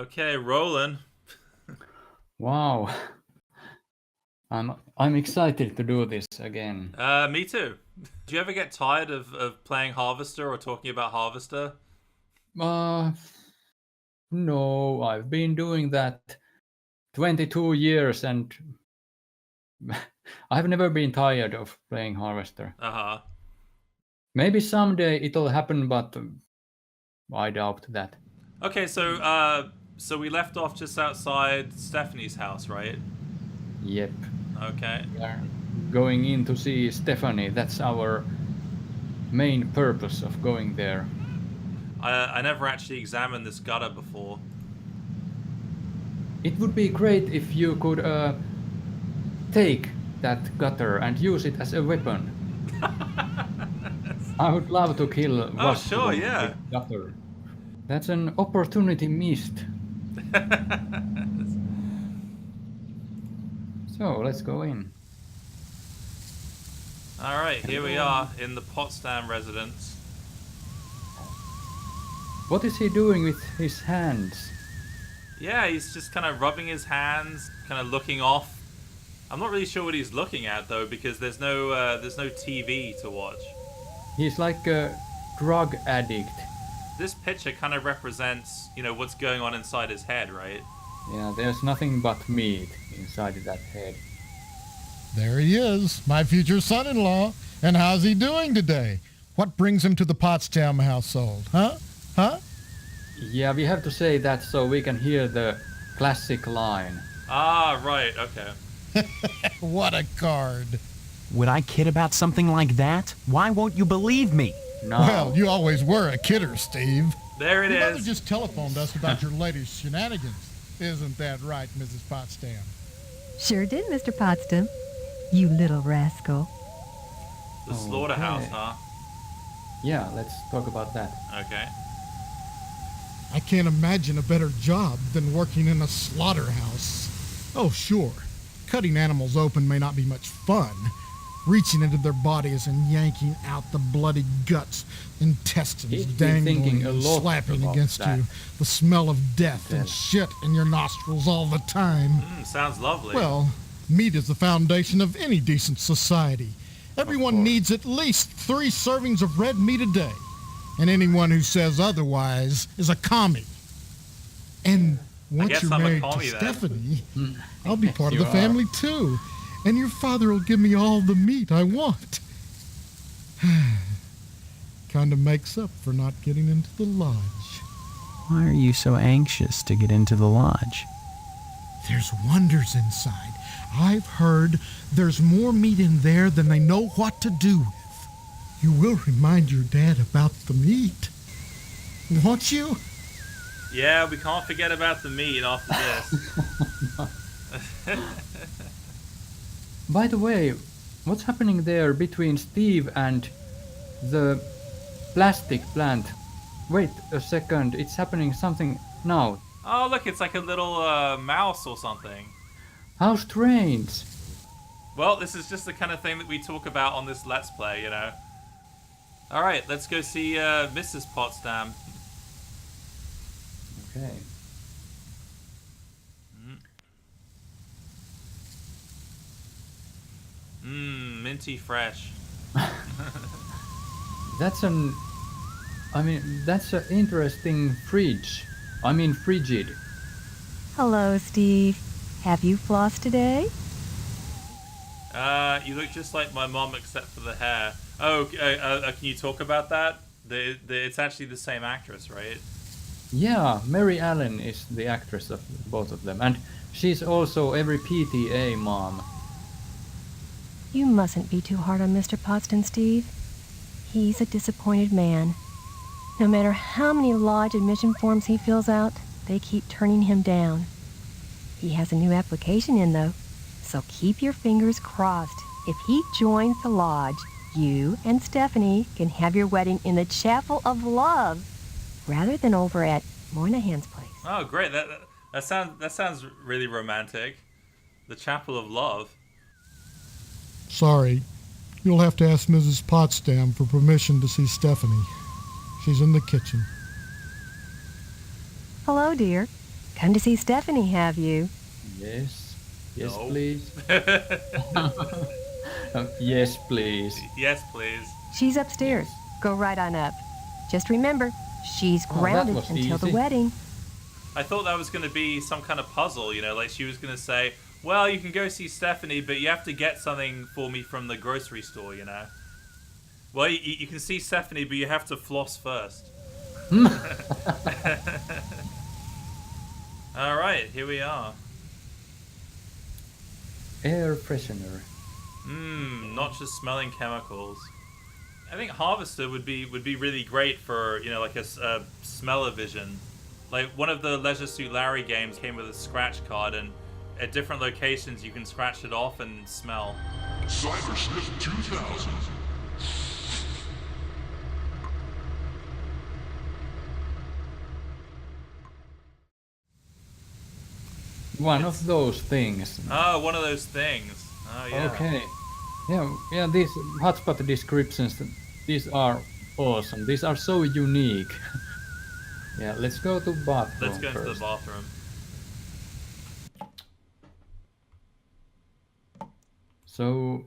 Okay, rolling. Wow. I'm excited to do this again. Me too. Do you ever get tired of playing Harvester or talking about Harvester? Uh, no, I've been doing that 22 years and I've never been tired of playing Harvester. Uh-huh. Maybe someday it'll happen, but I doubt that. Okay, so we left off just outside Stephanie's house, right? Yep. Okay. We are going in to see Stephanie. That's our main purpose of going there. I never actually examined this gutter before. It would be great if you could take that gutter and use it as a weapon. I would love to kill Vasco sure, yeah. with gutter. That's an opportunity missed. So let's go in. All right, here we are in the Potsdam residence. What is he doing with his hands? Yeah, he's just kind of rubbing his hands, kind of looking off. I'm not really sure what he's looking at though, because there's no TV to watch. He's like a drug addict. This picture kind of represents, what's going on inside his head, right? Yeah, there's nothing but meat inside that head. There he is, my future son-in-law. And how's he doing today? What brings him to the Potsdam household, huh? Huh? Yeah, we have to say that so we can hear the classic line. Ah, right, okay. What a card. Would I kid about something like that? Why won't you believe me? No. Well, you always were a kidder, Steve. There it Your mother is. just telephoned us about your latest shenanigans. Isn't that right, Mrs. Potsdam? Sure did, Mr. Potsdam. You little rascal. The slaughterhouse, Okay. huh? Yeah, let's talk about that. Okay. I can't imagine a better job than working in a slaughterhouse. Oh, sure. Cutting animals open may not be much fun. Reaching into their bodies and yanking out the bloody guts, intestines He'd be thinking dangling a and lot slapping about against that. you. The smell of death and shit in your nostrils all the time. Sounds lovely. Well, meat is the foundation of any decent society. Everyone needs at least 3 servings of red meat a day. And anyone who says otherwise is a commie. And once guess you're I'm a married commie to then. Stephanie, I'll be part of You the are. family too. And your father will give me all the meat I want. Kind of makes up for not getting into the lodge. Why are you so anxious to get into the lodge? There's wonders inside. I've heard there's more meat in there than they know what to do with. You will remind your dad about the meat, won't you? Yeah, we can't forget about the meat after this. By the way, what's happening there between Steve and the plastic plant? Wait a second, it's happening something now. Oh, look, it's like a little mouse or something. How strange. Well, this is just the kind of thing that we talk about on this Let's Play, All right, let's go see Mrs. Potsdam. Okay. Minty fresh. That's an interesting fridge. I mean frigid. Hello, Steve. Have you flossed today? You look just like my mom except for the hair. Oh, can you talk about that? It's actually the same actress, right? Yeah, Mary Allen is the actress of both of them, and she's also every PTA mom. You mustn't be too hard on Mr. Potsdam, Steve. He's a disappointed man. No matter how many lodge admission forms he fills out, they keep turning him down. He has a new application in, though, so keep your fingers crossed. If he joins the lodge, you and Stephanie can have your wedding in the Chapel of Love, rather than over at Moynihan's place. Oh, great! That sounds really romantic. The Chapel of Love. Sorry, you'll have to ask Mrs. Potsdam for permission to see Stephanie. She's in the kitchen. Hello, dear. Come to see Stephanie, have you? Yes. Yes, No. please. Yes, please. Yes, please. She's upstairs. Go right on up. Just remember, she's Oh, that grounded was until the easy. wedding. I thought that was going to be some kind of puzzle, you know, like she was going to say, well, you can go see Stephanie, but you have to get something for me from the grocery store, you know. Well, you can see Stephanie, but you have to floss first. Alright, here we are. Air freshener. Not just smelling chemicals. I think Harvester would be really great for, you know, like a smell-o-vision. Like one of the Leisure Suit Larry games came with a scratch card, and at different locations you can scratch it off and smell. Cybersniff 2000. One of those things. Oh, one of those things. Oh yeah. Okay. Yeah, these hotspot descriptions, these are awesome. These are so unique. Yeah, let's go to bathroom Let's go into first. the bathroom. So,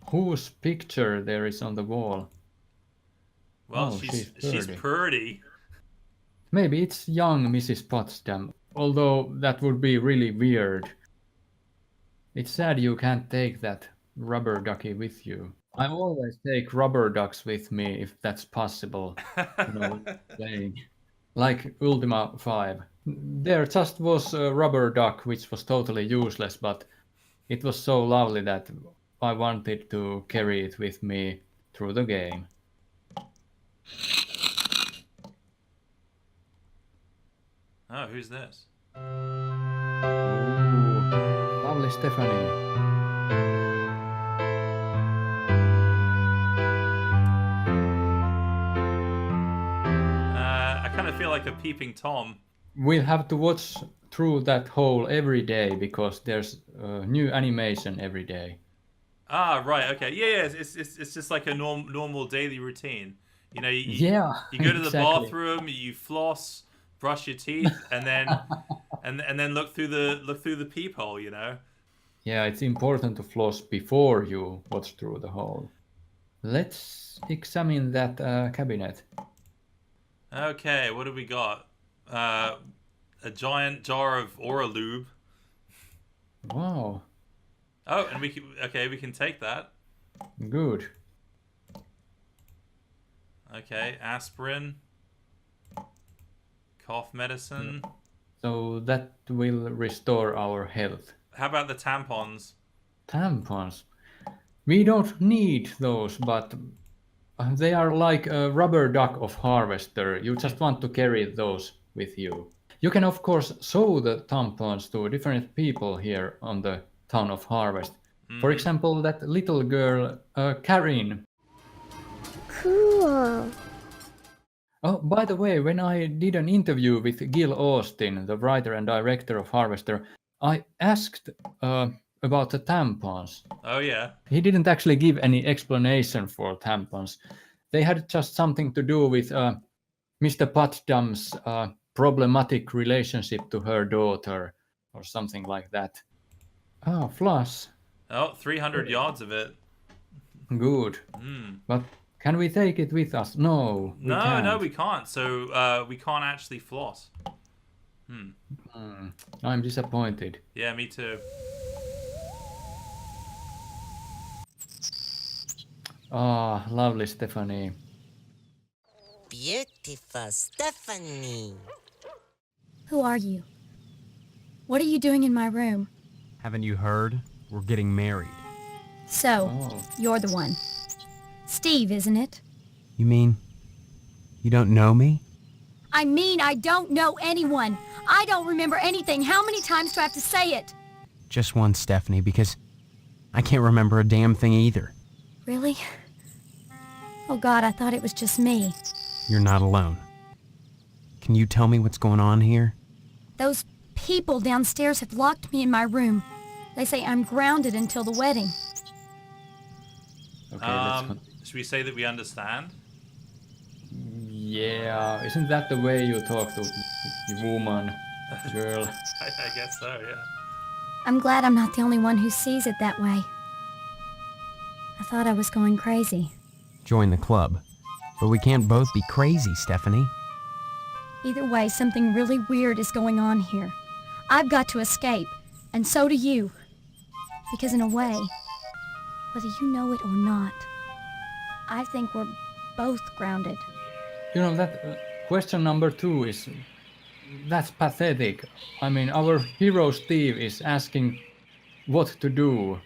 whose picture there is on the wall? Well, Oh, she's she's pretty. Maybe it's young Mrs. Potsdam, although that would be really weird. It's sad you can't take that rubber ducky with you. I always take rubber ducks with me if that's possible. You know, playing. Like Ultima 5. There just was a rubber duck which was totally useless, but it was so lovely that I wanted to carry it with me through the game. Oh, who's this? Ooh, lovely Stephanie. I kind of feel like a peeping Tom. We'll have to watch through that hole every day because there's new animation every day. Ah, right, okay. Yeah, it's just like a normal daily routine. You know, you go to the exactly. bathroom, you floss, brush your teeth, and then and then look through the peephole, you know. Yeah, it's important to floss before you watch through the hole. Let's examine that cabinet. Okay, what do we got? A giant jar of Aura Lube. Wow, Oh, and we can take that. good. Okay, aspirin, cough medicine. So that will restore our health. How about the tampons? Tampons. We don't need those, but they are like a rubber duck of Harvester. You just want to carry those with you. You can of course show the tampons to different people here on the town of Harvest. For example, that little girl, Karin. Cool. Oh, by the way, when I did an interview with Gil Austin, the writer and director of Harvester, I asked about the tampons. Oh yeah. He didn't actually give any explanation for tampons. They had just something to do with Mr. Potsdam's problematic relationship to her daughter, or something like that. Ah, floss. Oh, 300 yards of it. Good. But can we take it with us? No, we can't. No, we can't. So we can't actually floss. I'm disappointed. Yeah, me too. Ah, lovely Stephanie. Beautiful Stephanie. Who are you? What are you doing in my room? Haven't you heard? We're getting married. So, Oh. you're the one. Steve, isn't it? You mean you don't know me? I mean, I don't know anyone. I don't remember anything. How many times do I have to say it? Just one, Stephanie, because I can't remember a damn thing either. Really? Oh God, I thought it was just me. You're not alone. Can you tell me what's going on here? Those people downstairs have locked me in my room. They say I'm grounded until the wedding. Okay, let's Should we say that we understand? Yeah, isn't that the way you talk to the woman? Girl. I guess so, yeah. I'm glad I'm not the only one who sees it that way. I thought I was going crazy. Join the club. But we can't both be crazy, Stephanie. Either way, something really weird is going on here. I've got to escape, and so do you. Because in a way, whether you know it or not, I think we're both grounded. You know, that question number 2 is... That's pathetic. I mean, our hero Steve is asking what to do.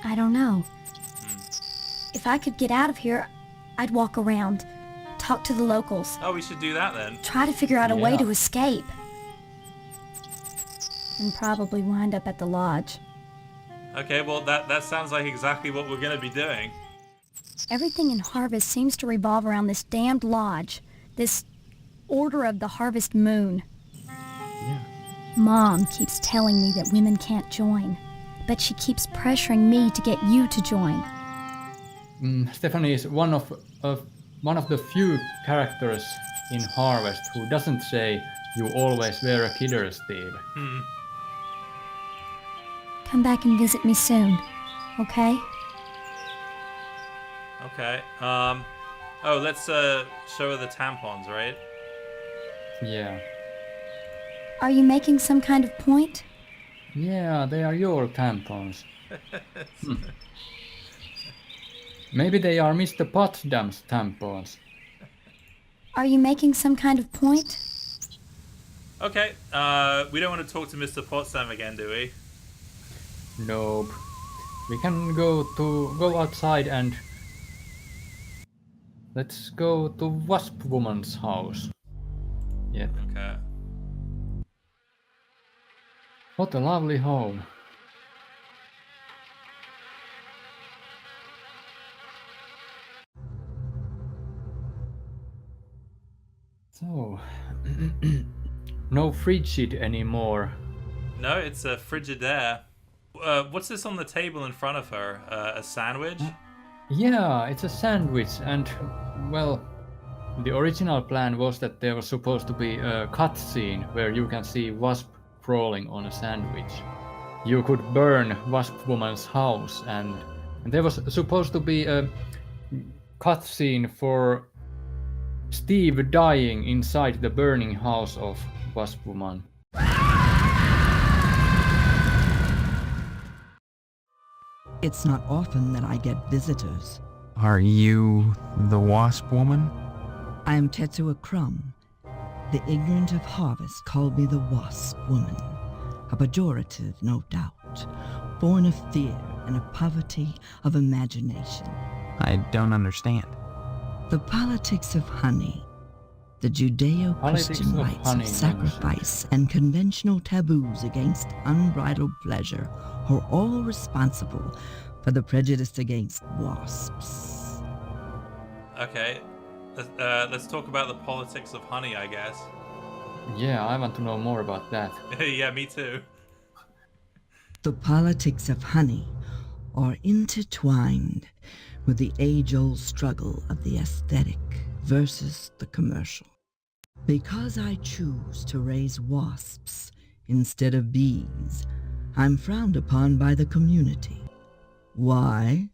I don't know. If I could get out of here, I'd walk around, talk to the locals, Oh, we should do that then. try to figure out a way Yeah. to escape. And probably wind up at the lodge. Okay, well, that sounds like exactly what we're going to be doing. Everything in Harvest seems to revolve around this damned lodge, this Order of the Harvest Moon. Yeah. Mom keeps telling me that women can't join, but she keeps pressuring me to get you to join. Stephanie is one of the few characters in Harvest who doesn't say, "You always wear a kidder, Steve." Come back and visit me soon, okay? Okay. Oh, let's show her the tampons, right? Yeah. Are you making some kind of point? Yeah, they are your tampons. Maybe they are Mr. Potsdam's tampons. Are you making some kind of point? Okay. We don't want to talk to Mr. Potsdam again, do we? Nope. We can go outside and let's go to Wasp Woman's house. Yep. Okay. What a lovely home. So, no Frigid anymore. No, it's a Frigidaire. What's this on the table in front of her? A sandwich? Yeah, it's a sandwich, and well, the original plan was that there was supposed to be a cutscene where you can see Wasp crawling on a sandwich. You could burn Wasp Woman's house, and there was supposed to be a cutscene for Steve dying inside the burning house of Wasp Woman. It's not often that I get visitors. Are you the Wasp Woman? I am Tetsuo Crumb. The ignorant of Harvest call me the Wasp Woman. A pejorative, no doubt, born of fear and a poverty of imagination. I don't understand. The politics of honey, the Judeo-Christian Politics of rites honey, of sacrifice and conventional taboos against unbridled pleasure are all responsible for the prejudice against wasps. Okay. Let's talk about the politics of honey, I guess. Yeah, I want to know more about that. Yeah, me too. The politics of honey are intertwined with the age-old struggle of the aesthetic versus the commercial. Because I choose to raise wasps instead of bees, I'm frowned upon by the community. Why?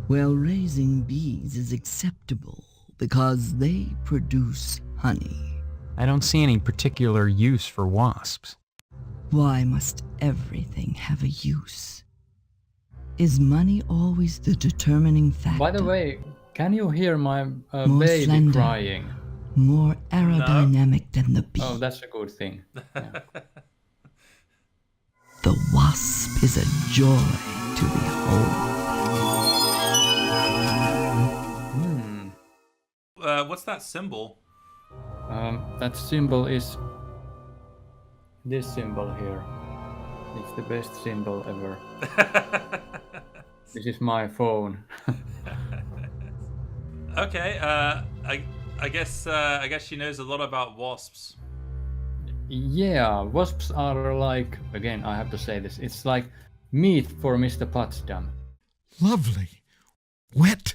Well, raising bees is acceptable because they produce honey. I don't see any particular use for wasps. Why must everything have a use? Is money always the determining factor? By the way, can you hear my More baby slender. crying? More aerodynamic than the bee. Oh, that's a good thing. Yeah. The wasp is a joy to behold. What's that symbol? That symbol is this symbol here. It's the best symbol ever. This is my phone. Okay. I guess she knows a lot about wasps. Yeah, wasps are like, again, I have to say this, it's like meat for Mr. Potsdam. Lovely. Wet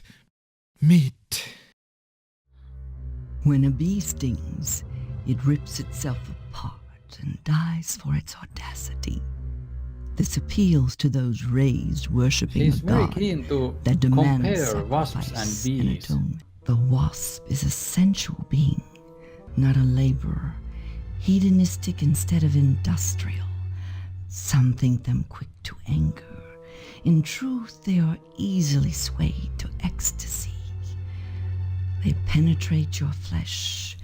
meat. When a bee stings, it rips itself and dies for its audacity. This appeals to those raised worshipping She's a very god keen to that demands compare wasps sacrifice and and bees. atonement. The wasp is a sensual being, not a laborer, hedonistic instead of industrial. Some think them quick to anger. In truth, they are easily swayed to ecstasy. They penetrate your flesh,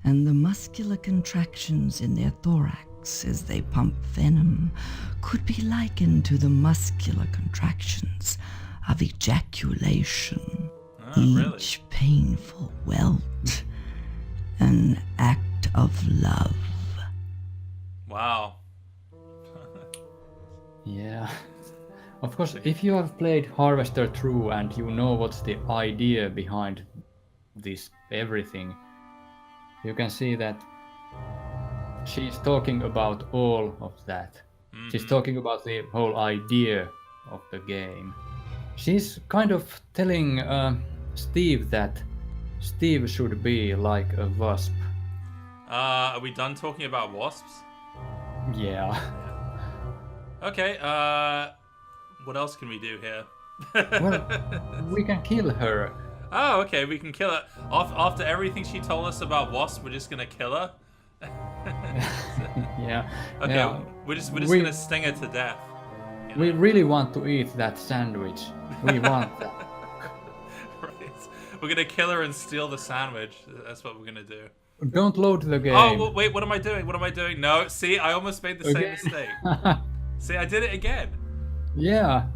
and the muscular contractions in their thorax as they pump venom could be likened to the muscular contractions of ejaculation. Really? Each painful welt, an act of love. Wow. Yeah. Of course, if you have played Harvester through and you know what's the idea behind this everything, you can see that she's talking about all of that. She's talking about the whole idea of the game. She's kind of telling Steve that Steve should be like a wasp. Are we done talking about wasps? Yeah. Okay, what else can we do here? Well, we can kill her. Oh, okay, we can kill her. After everything she told us about wasps, we're just gonna kill her? Yeah. Okay, yeah. we're just gonna sting her to death. You know? We really want to eat that sandwich. We want that. Right. We're gonna kill her and steal the sandwich. That's what we're gonna do. Don't load the game. Oh, well, wait, what am I doing? What am I doing? No, see, I almost made the same Again? mistake. See, I did it again. Yeah.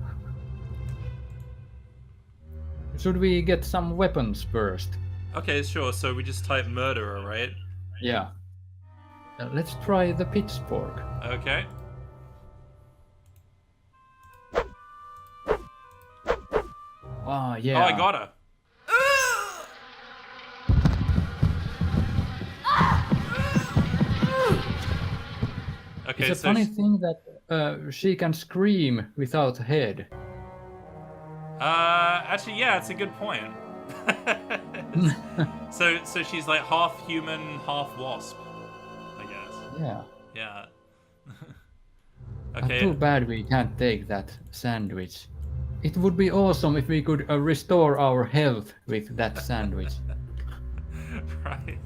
Should we get some weapons first? Okay, sure, so we just type murderer, right? Yeah. Let's try the pitchfork. Okay. Ah, yeah. Oh, I got her. Okay, It's a so funny thing that she can scream without a head. actually, yeah, it's a good point. so she's like half human, half wasp, I guess. Yeah. Yeah. Too Okay. bad we can't take that sandwich. It would be awesome if we could restore our health with that sandwich. Right.